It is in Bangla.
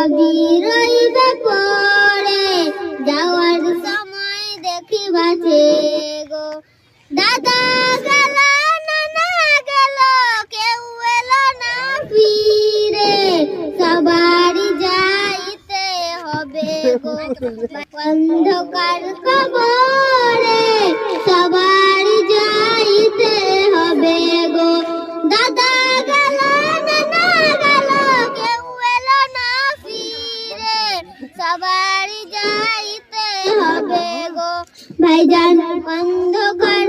সবই রইবে পড়ে, যাওয়ার সময় দেখিবাছে গো। দাদা গেল নানা গেল, কেউ এলো না ফিরে, সবারই যাইতে হবে গো। অন্ধকার কবরে সবারই যাইতে হবে গো। দাদা গেল নানা গেল, কেউ এলো না ফিরে, সবারই যাইতে হবে গো। ভাইজান অন্ধকার